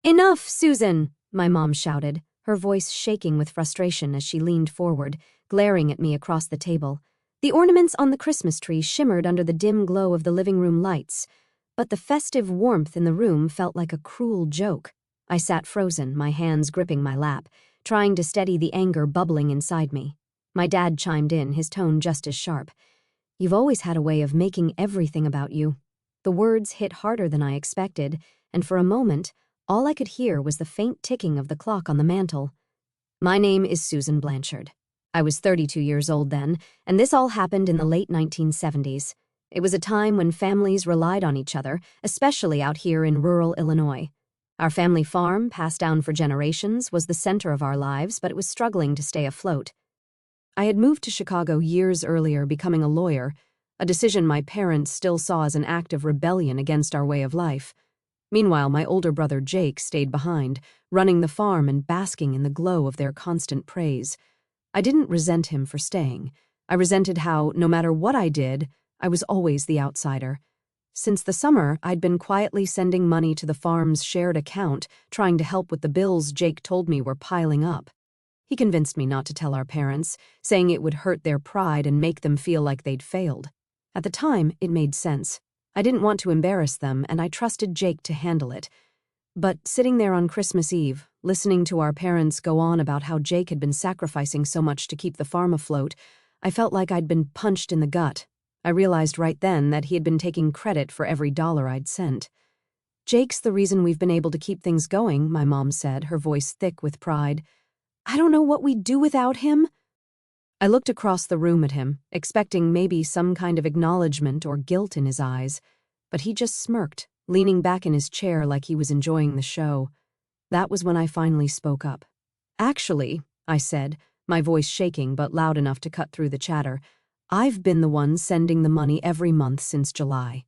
"Enough, Susan!" my mom shouted, her voice shaking with frustration as she leaned forward, glaring at me across the table. The ornaments on the Christmas tree shimmered under the dim glow of the living room lights, but the festive warmth in the room felt like a cruel joke. I sat frozen, my hands gripping my lap, trying to steady the anger bubbling inside me. My dad chimed in, his tone just as sharp. "You've always had a way of making everything about you." The words hit harder than I expected, and for a moment, all I could hear was the faint ticking of the clock on the mantel. My name is Susan Blanchard. I was 32 years old then, and this all happened in the late 1970s. It was a time when families relied on each other, especially out here in rural Illinois. Our family farm, passed down for generations, was the center of our lives, but it was struggling to stay afloat. I had moved to Chicago years earlier, becoming a lawyer, a decision my parents still saw as an act of rebellion against our way of life. Meanwhile, my older brother Jake stayed behind, running the farm and basking in the glow of their constant praise. I didn't resent him for staying. I resented how, no matter what I did, I was always the outsider. Since the summer, I'd been quietly sending money to the farm's shared account, trying to help with the bills Jake told me were piling up. He convinced me not to tell our parents, saying it would hurt their pride and make them feel like they'd failed. At the time, it made sense. I didn't want to embarrass them, and I trusted Jake to handle it. But sitting there on Christmas Eve, listening to our parents go on about how Jake had been sacrificing so much to keep the farm afloat, I felt like I'd been punched in the gut. I realized right then that he had been taking credit for every dollar I'd sent. "Jake's the reason we've been able to keep things going," my mom said, her voice thick with pride. "I don't know what we'd do without him." I looked across the room at him, expecting maybe some kind of acknowledgement or guilt in his eyes, but he just smirked, leaning back in his chair like he was enjoying the show. That was when I finally spoke up. "Actually," I said, my voice shaking but loud enough to cut through the chatter, "I've been the one sending the money every month since July."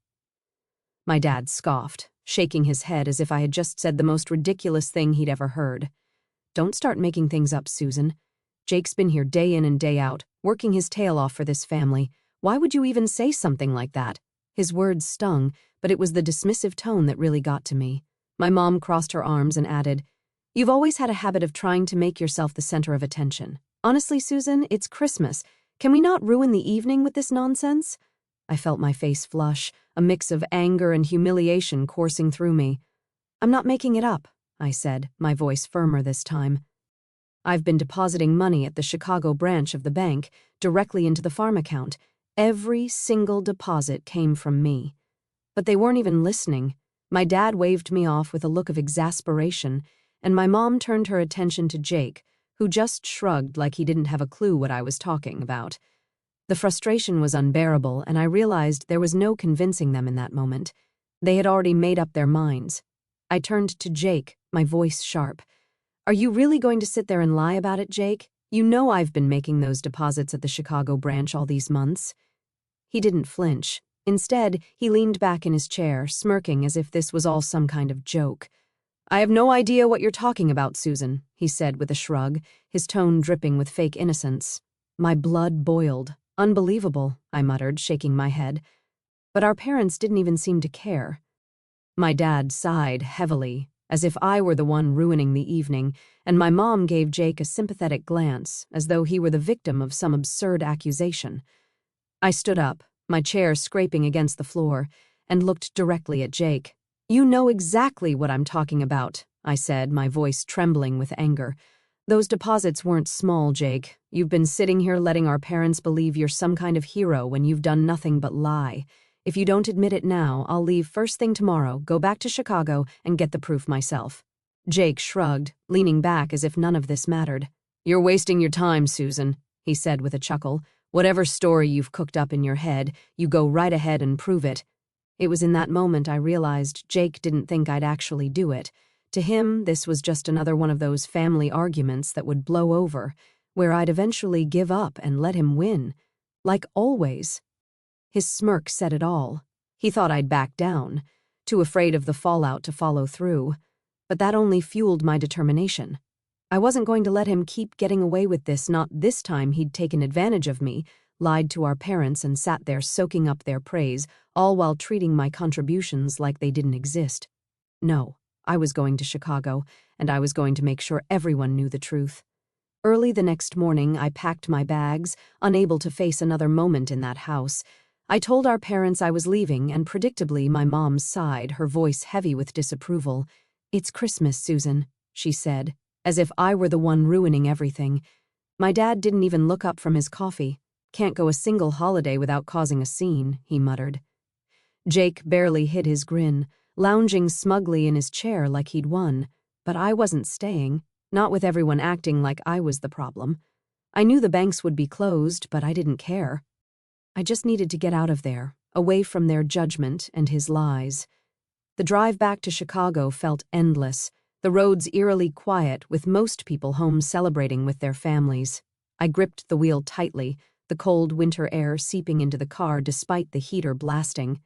My dad scoffed, shaking his head as if I had just said the most ridiculous thing he'd ever heard. "Don't start making things up, Susan. Jake's been here day in and day out, working his tail off for this family. Why would you even say something like that?" His words stung, but it was the dismissive tone that really got to me. My mom crossed her arms and added, "You've always had a habit of trying to make yourself the center of attention. Honestly, Susan, it's Christmas. Can we not ruin the evening with this nonsense?" I felt my face flush, a mix of anger and humiliation coursing through me. "I'm not making it up," I said, my voice firmer this time. "I've been depositing money at the Chicago branch of the bank, directly into the farm account. Every single deposit came from me." But they weren't even listening. My dad waved me off with a look of exasperation, and my mom turned her attention to Jake, who just shrugged like he didn't have a clue what I was talking about. The frustration was unbearable, and I realized there was no convincing them in that moment. They had already made up their minds. I turned to Jake, my voice sharp. "Are you really going to sit there and lie about it, Jake? You know I've been making those deposits at the Chicago branch all these months." He didn't flinch. Instead, he leaned back in his chair, smirking as if this was all some kind of joke. "I have no idea what you're talking about, Susan," he said with a shrug, his tone dripping with fake innocence. My blood boiled. "Unbelievable," I muttered, shaking my head. But our parents didn't even seem to care. My dad sighed heavily, as if I were the one ruining the evening, and my mom gave Jake a sympathetic glance, as though he were the victim of some absurd accusation. I stood up, my chair scraping against the floor, and looked directly at Jake. "You know exactly what I'm talking about," I said, my voice trembling with anger. "Those deposits weren't small, Jake. You've been sitting here letting our parents believe you're some kind of hero when you've done nothing but lie. If you don't admit it now, I'll leave first thing tomorrow, go back to Chicago, and get the proof myself." Jake shrugged, leaning back as if none of this mattered. "You're wasting your time, Susan," he said with a chuckle. "Whatever story you've cooked up in your head, you go right ahead and prove it." It was in that moment I realized Jake didn't think I'd actually do it. To him, this was just another one of those family arguments that would blow over, where I'd eventually give up and let him win. Like always. His smirk said it all. He thought I'd back down, too afraid of the fallout to follow through. But that only fueled my determination. I wasn't going to let him keep getting away with this, not this time he'd taken advantage of me, lied to our parents and sat there soaking up their praise, all while treating my contributions like they didn't exist. No, I was going to Chicago, and I was going to make sure everyone knew the truth. Early the next morning, I packed my bags, unable to face another moment in that house. I told our parents I was leaving, and predictably my mom sighed, her voice heavy with disapproval. "It's Christmas, Susan," she said, as if I were the one ruining everything. My dad didn't even look up from his coffee. "Can't go a single holiday without causing a scene," he muttered. Jake barely hid his grin, lounging smugly in his chair like he'd won. But I wasn't staying, not with everyone acting like I was the problem. I knew the banks would be closed, but I didn't care. I just needed to get out of there, away from their judgment and his lies. The drive back to Chicago felt endless, the roads eerily quiet, with most people home celebrating with their families. I gripped the wheel tightly, the cold winter air seeping into the car despite the heater blasting.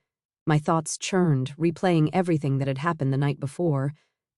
My thoughts churned, replaying everything that had happened the night before.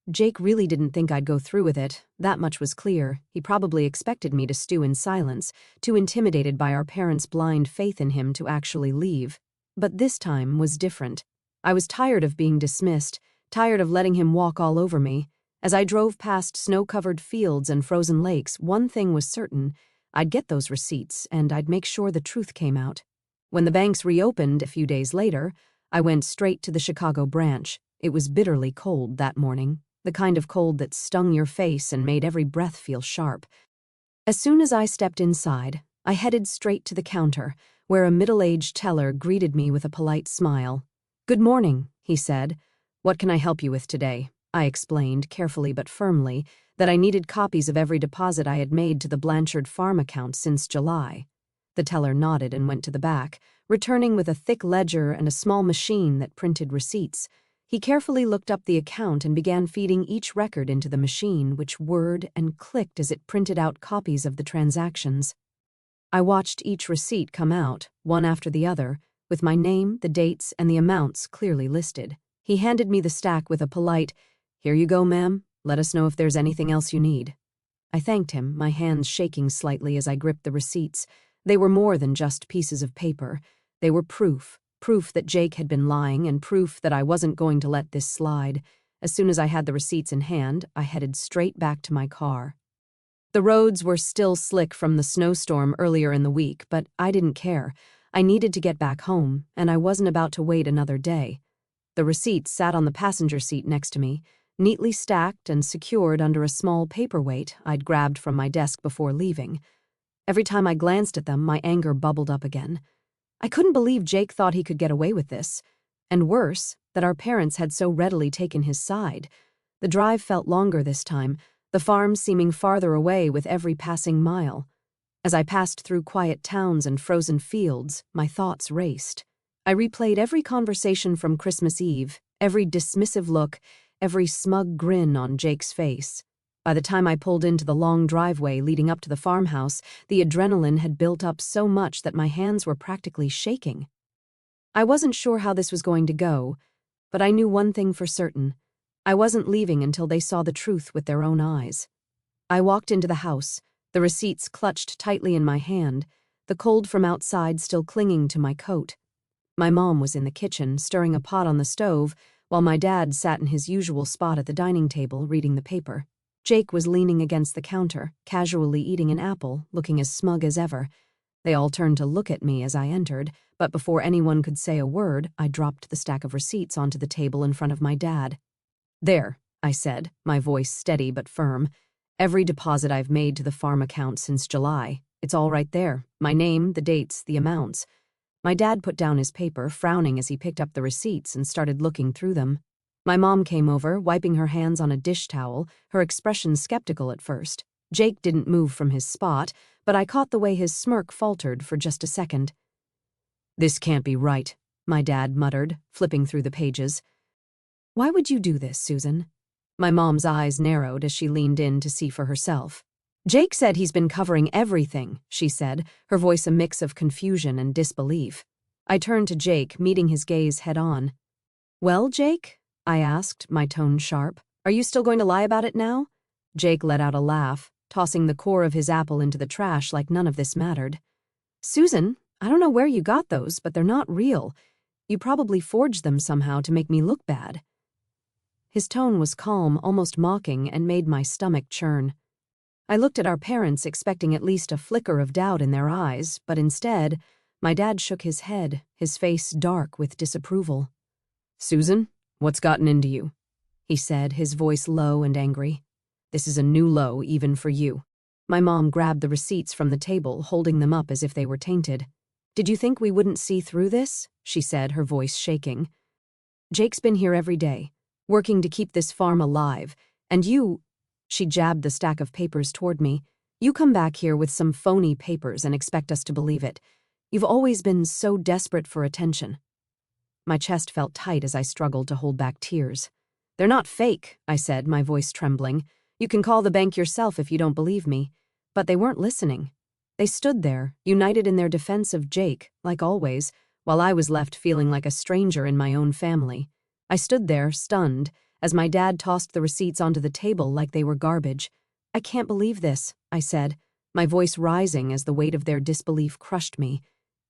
Jake really didn't think I'd go through with it. That much was clear. He probably expected me to stew in silence, too intimidated by our parents' blind faith in him to actually leave. But this time was different. I was tired of being dismissed, tired of letting him walk all over me. As I drove past snow-covered fields and frozen lakes, one thing was certain. I'd get those receipts, and I'd make sure the truth came out. When the banks reopened a few days later, I went straight to the Chicago branch. It was bitterly cold that morning, the kind of cold that stung your face and made every breath feel sharp. As soon as I stepped inside, I headed straight to the counter, where a middle-aged teller greeted me with a polite smile. "Good morning," he said. "What can I help you with today?" I explained, carefully but firmly, that I needed copies of every deposit I had made to the Blanchard farm account since July. The teller nodded and went to the back, returning with a thick ledger and a small machine that printed receipts. He carefully looked up the account and began feeding each record into the machine, which whirred and clicked as it printed out copies of the transactions. I watched each receipt come out, one after the other, with my name, the dates, and the amounts clearly listed. He handed me the stack with a polite, "Here you go, ma'am. Let us know if there's anything else you need." I thanked him, my hands shaking slightly as I gripped the receipts. They were more than just pieces of paper. They were proof that Jake had been lying, and proof that I wasn't going to let this slide. As soon as I had the receipts in hand, I headed straight back to my car. The roads were still slick from the snowstorm earlier in the week, but I didn't care. I needed to get back home, and I wasn't about to wait another day. The receipts sat on the passenger seat next to me, neatly stacked and secured under a small paperweight I'd grabbed from my desk before leaving. Every time I glanced at them, my anger bubbled up again. I couldn't believe Jake thought he could get away with this. And worse, that our parents had so readily taken his side. The drive felt longer this time, the farm seeming farther away with every passing mile. As I passed through quiet towns and frozen fields, my thoughts raced. I replayed every conversation from Christmas Eve, every dismissive look, every smug grin on Jake's face. By the time I pulled into the long driveway leading up to the farmhouse, the adrenaline had built up so much that my hands were practically shaking. I wasn't sure how this was going to go, but I knew one thing for certain. I wasn't leaving until they saw the truth with their own eyes. I walked into the house, the receipts clutched tightly in my hand, the cold from outside still clinging to my coat. My mom was in the kitchen, stirring a pot on the stove, while my dad sat in his usual spot at the dining table, reading the paper. Jake was leaning against the counter, casually eating an apple, looking as smug as ever. They all turned to look at me as I entered, but before anyone could say a word, I dropped the stack of receipts onto the table in front of my dad. "There," I said, my voice steady but firm. "Every deposit I've made to the farm account since July. It's all right there. My name, the dates, the amounts." My dad put down his paper, frowning as he picked up the receipts and started looking through them. My mom came over, wiping her hands on a dish towel, her expression skeptical at first. Jake didn't move from his spot, but I caught the way his smirk faltered for just a second. "This can't be right," my dad muttered, flipping through the pages. "Why would you do this, Susan?" My mom's eyes narrowed as she leaned in to see for herself. "Jake said he's been covering everything," she said, her voice a mix of confusion and disbelief. I turned to Jake, meeting his gaze head-on. "Well, Jake?" I asked, my tone sharp. "Are you still going to lie about it now?" Jake let out a laugh, tossing the core of his apple into the trash like none of this mattered. "Susan, I don't know where you got those, but they're not real. You probably forged them somehow to make me look bad." His tone was calm, almost mocking, and made my stomach churn. I looked at our parents, expecting at least a flicker of doubt in their eyes, but instead, my dad shook his head, his face dark with disapproval. "Susan, what's gotten into you?" he said, his voice low and angry. "This is a new low, even for you." My mom grabbed the receipts from the table, holding them up as if they were tainted. "Did you think we wouldn't see through this?" she said, her voice shaking. "Jake's been here every day, working to keep this farm alive, and you—" She jabbed the stack of papers toward me. "You come back here with some phony papers and expect us to believe it. You've always been so desperate for attention." My chest felt tight as I struggled to hold back tears. "They're not fake," I said, my voice trembling. "You can call the bank yourself if you don't believe me." But they weren't listening. They stood there, united in their defense of Jake, like always, while I was left feeling like a stranger in my own family. I stood there, stunned, as my dad tossed the receipts onto the table like they were garbage. "I can't believe this," I said, my voice rising as the weight of their disbelief crushed me.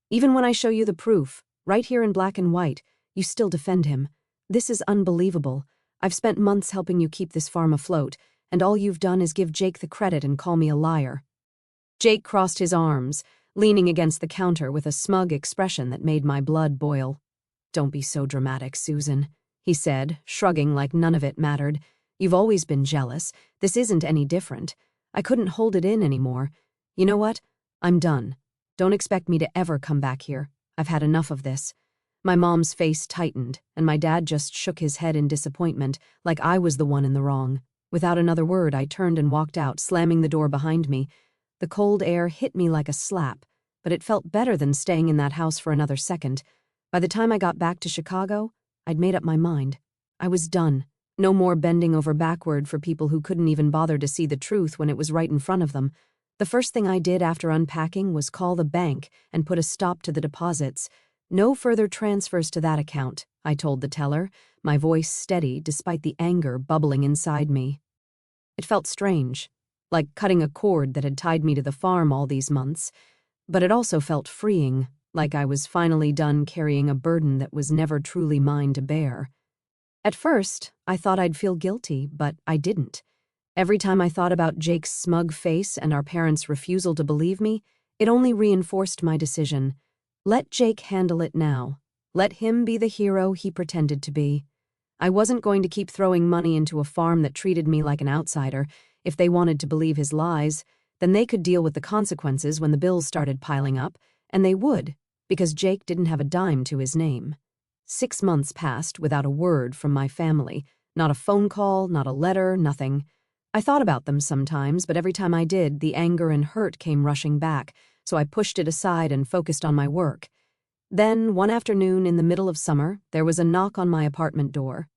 "Even when I show you the proof, right here in black and white, you still defend him. This is unbelievable. I've spent months helping you keep this farm afloat, and all you've done is give Jake the credit and call me a liar." Jake crossed his arms, leaning against the counter with a smug expression that made my blood boil. "Don't be so dramatic, Susan," he said, shrugging like none of it mattered. "You've always been jealous. This isn't any different. I couldn't hold it in anymore. You know what? I'm done. Don't expect me to ever come back here. I've had enough of this." My mom's face tightened, and my dad just shook his head in disappointment, like I was the one in the wrong. Without another word, I turned and walked out, slamming the door behind me. The cold air hit me like a slap, but it felt better than staying in that house for another second. By the time I got back to Chicago, I'd made up my mind. I was done. No more bending over backward for people who couldn't even bother to see the truth when it was right in front of them. The first thing I did after unpacking was call the bank and put a stop to the deposits. "No further transfers to that account," I told the teller, my voice steady despite the anger bubbling inside me. It felt strange, like cutting a cord that had tied me to the farm all these months, but it also felt freeing, like I was finally done carrying a burden that was never truly mine to bear. At first, I thought I'd feel guilty, but I didn't. Every time I thought about Jake's smug face and our parents' refusal to believe me, it only reinforced my decision. Let Jake handle it now. Let him be the hero he pretended to be. I wasn't going to keep throwing money into a farm that treated me like an outsider. If they wanted to believe his lies, then they could deal with the consequences when the bills started piling up, and they would, because Jake didn't have a dime to his name. 6 months passed without a word from my family, not a phone call, not a letter, nothing. I thought about them sometimes, but every time I did, the anger and hurt came rushing back, so I pushed it aside and focused on my work. Then, one afternoon in the middle of summer, there was a knock on my apartment door.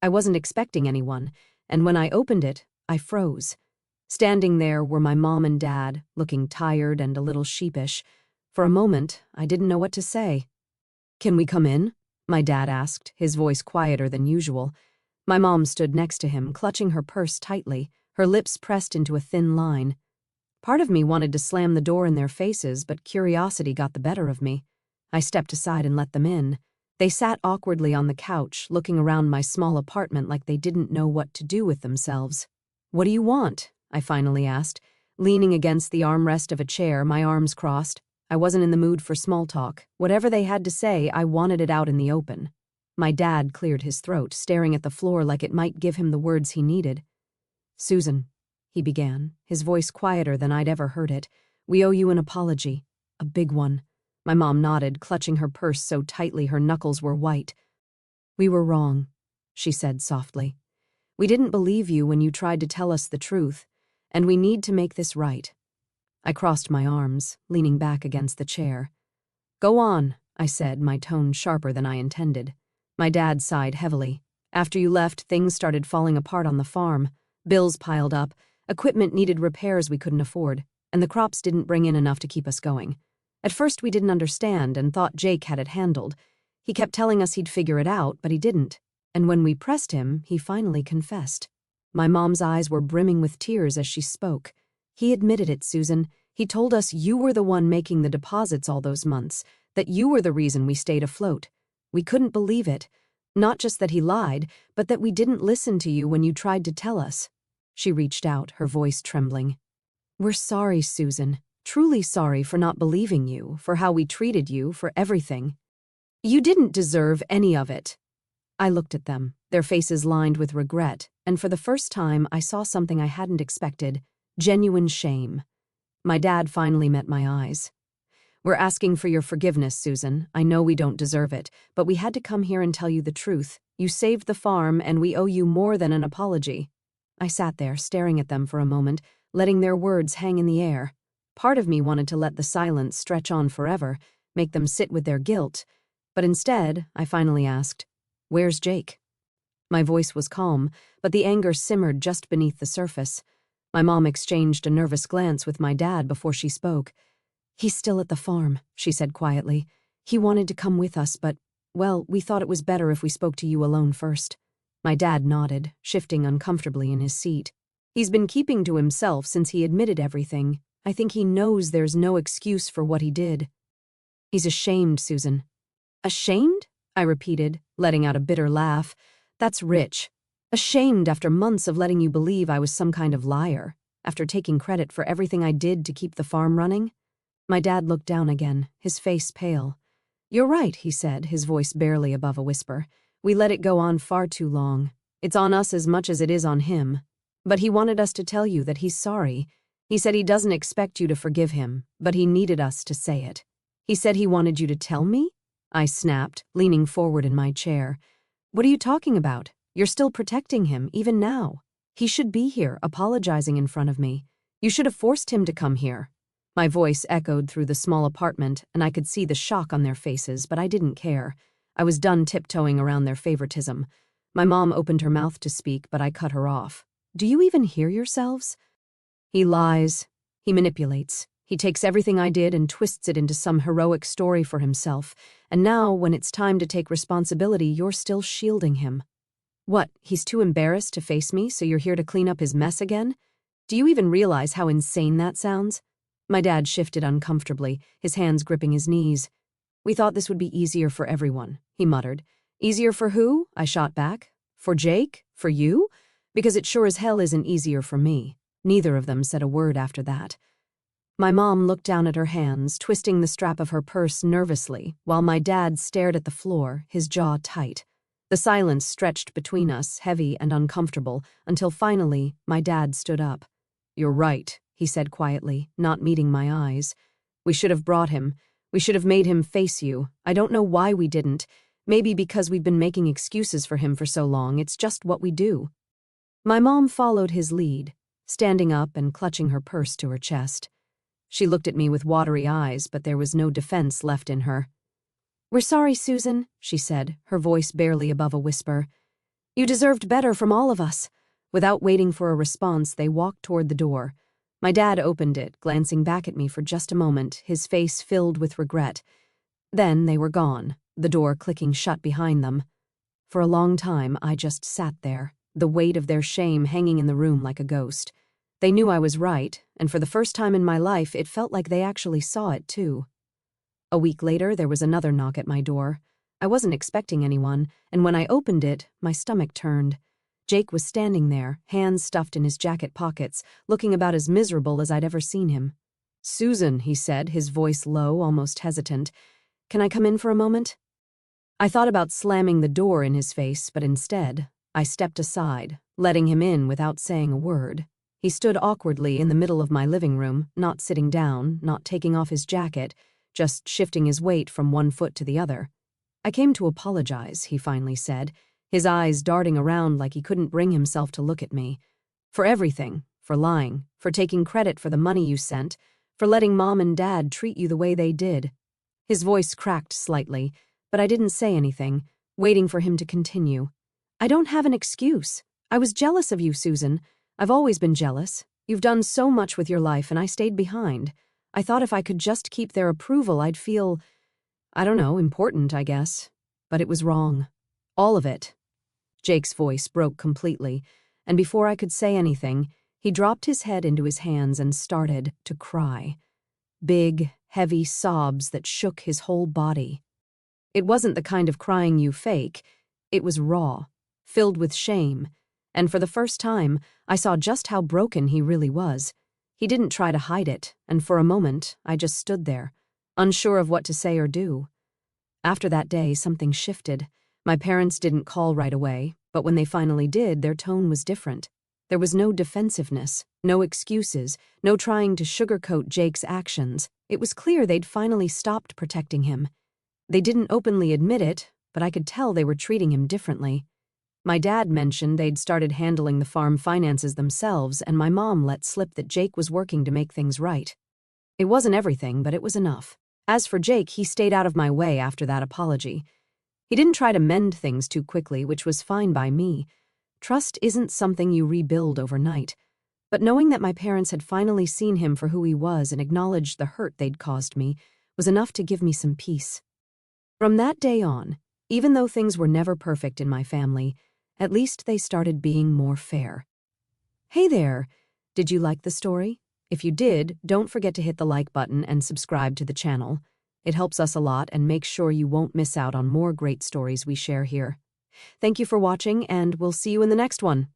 I wasn't expecting anyone, and when I opened it, I froze. Standing there were my mom and dad, looking tired and a little sheepish. For a moment, I didn't know what to say. "Can we come in?" my dad asked, his voice quieter than usual. My mom stood next to him, clutching her purse tightly, her lips pressed into a thin line. Part of me wanted to slam the door in their faces, but curiosity got the better of me. I stepped aside and let them in. They sat awkwardly on the couch, looking around my small apartment like they didn't know what to do with themselves. "What do you want?" I finally asked, leaning against the armrest of a chair, my arms crossed. I wasn't in the mood for small talk. Whatever they had to say, I wanted it out in the open. My dad cleared his throat, staring at the floor like it might give him the words he needed. "Susan," he began, his voice quieter than I'd ever heard it, "we owe you an apology. A big one." My mom nodded, clutching her purse so tightly her knuckles were white. "We were wrong," she said softly. "We didn't believe you when you tried to tell us the truth, and we need to make this right." I crossed my arms, leaning back against the chair. "Go on," I said, my tone sharper than I intended. My dad sighed heavily. "After you left, things started falling apart on the farm. Bills piled up, equipment needed repairs we couldn't afford, and the crops didn't bring in enough to keep us going. At first we didn't understand and thought Jake had it handled. He kept telling us he'd figure it out, but he didn't. And when we pressed him, he finally confessed." My mom's eyes were brimming with tears as she spoke. "He admitted it, Susan. He told us you were the one making the deposits all those months, that you were the reason we stayed afloat. We couldn't believe it, Not just that he lied, but that we didn't listen to you when you tried to tell us." She reached out, her voice trembling. "We're sorry, Susan. Truly sorry for not believing you, for how we treated you, for everything. You didn't deserve any of it." I looked at them, their faces lined with regret, and for the first time I saw something I hadn't expected: genuine shame. My dad finally met my eyes. "We're asking for your forgiveness, Susan. I know we don't deserve it, but we had to come here and tell you the truth. You saved the farm, and we owe you more than an apology." I sat there, staring at them for a moment, letting their words hang in the air. Part of me wanted to let the silence stretch on forever, make them sit with their guilt, but instead, I finally asked, "Where's Jake?" My voice was calm, but the anger simmered just beneath the surface. My mom exchanged a nervous glance with my dad before she spoke. "He's still at the farm," she said quietly. "He wanted to come with us, but, well, we thought it was better if we spoke to you alone first." My dad nodded, shifting uncomfortably in his seat. "He's been keeping to himself since he admitted everything. I think he knows there's no excuse for what he did." "He's ashamed, Susan." "Ashamed?" I repeated, letting out a bitter laugh. "That's rich. Ashamed after months of letting you believe I was some kind of liar, after taking credit for everything I did to keep the farm running?" My dad looked down again, his face pale. "You're right," he said, his voice barely above a whisper. "We let it go on far too long. It's on us as much as it is on him. But he wanted us to tell you that he's sorry. He said he doesn't expect you to forgive him, but he needed us to say it." "He said he wanted you to tell me?" I snapped, leaning forward in my chair. "What are you talking about? You're still protecting him, even now. He should be here, apologizing in front of me. You should have forced him to come here." My voice echoed through the small apartment, and I could see the shock on their faces, but I didn't care. I was done tiptoeing around their favoritism. My mom opened her mouth to speak, but I cut her off. "Do you even hear yourselves? He lies. He manipulates. He takes everything I did and twists it into some heroic story for himself. And now, when it's time to take responsibility, you're still shielding him. What, he's too embarrassed to face me, so you're here to clean up his mess again? Do you even realize how insane that sounds?" My dad shifted uncomfortably, his hands gripping his knees. "We thought this would be easier for everyone," he muttered. "Easier for who?" I shot back. "For Jake? For you? Because it sure as hell isn't easier for me." Neither of them said a word after that. My mom looked down at her hands, twisting the strap of her purse nervously, while my dad stared at the floor, his jaw tight. The silence stretched between us, heavy and uncomfortable, until finally my dad stood up. "You're right," he said quietly, not meeting my eyes. "We should have brought him. We should have made him face you. I don't know why we didn't. Maybe because we've been making excuses for him for so long. It's just what we do." My mom followed his lead, standing up and clutching her purse to her chest. She looked at me with watery eyes, but there was no defense left in her. "We're sorry, Susan," she said, her voice barely above a whisper. "You deserved better from all of us." Without waiting for a response, they walked toward the door. My dad opened it, glancing back at me for just a moment, his face filled with regret. Then they were gone, the door clicking shut behind them. For a long time, I just sat there, the weight of their shame hanging in the room like a ghost. They knew I was right, and for the first time in my life, it felt like they actually saw it, too. A week later, there was another knock at my door. I wasn't expecting anyone, and when I opened it, my stomach turned. Jake was standing there, hands stuffed in his jacket pockets, looking about as miserable as I'd ever seen him. "Susan," he said, his voice low, almost hesitant. "Can I come in for a moment?" I thought about slamming the door in his face, but instead, I stepped aside, letting him in without saying a word. He stood awkwardly in the middle of my living room, not sitting down, not taking off his jacket, just shifting his weight from one foot to the other. "I came to apologize," he finally said, his eyes darting around like he couldn't bring himself to look at me. "For everything, for lying, for taking credit for the money you sent, for letting Mom and Dad treat you the way they did." His voice cracked slightly, but I didn't say anything, waiting for him to continue. "I don't have an excuse. I was jealous of you, Susan. I've always been jealous. You've done so much with your life, and I stayed behind. I thought if I could just keep their approval, I'd feel, I don't know, important, I guess. But it was wrong. All of it." Jake's voice broke completely, and before I could say anything, he dropped his head into his hands and started to cry. Big, heavy sobs that shook his whole body. It wasn't the kind of crying you fake. It was raw, filled with shame, and for the first time, I saw just how broken he really was. He didn't try to hide it, and for a moment, I just stood there, unsure of what to say or do. After that day, something shifted. My parents didn't call right away, but when they finally did, their tone was different. There was no defensiveness, no excuses, no trying to sugarcoat Jake's actions. It was clear they'd finally stopped protecting him. They didn't openly admit it, but I could tell they were treating him differently. My dad mentioned they'd started handling the farm finances themselves, and my mom let slip that Jake was working to make things right. It wasn't everything, but it was enough. As for Jake, he stayed out of my way after that apology. He didn't try to mend things too quickly, which was fine by me. Trust isn't something you rebuild overnight. But knowing that my parents had finally seen him for who he was and acknowledged the hurt they'd caused me was enough to give me some peace. From that day on, even though things were never perfect in my family, at least they started being more fair. Hey there! Did you like the story? If you did, don't forget to hit the like button and subscribe to the channel. It helps us a lot and makes sure you won't miss out on more great stories we share here. Thank you for watching, and we'll see you in the next one.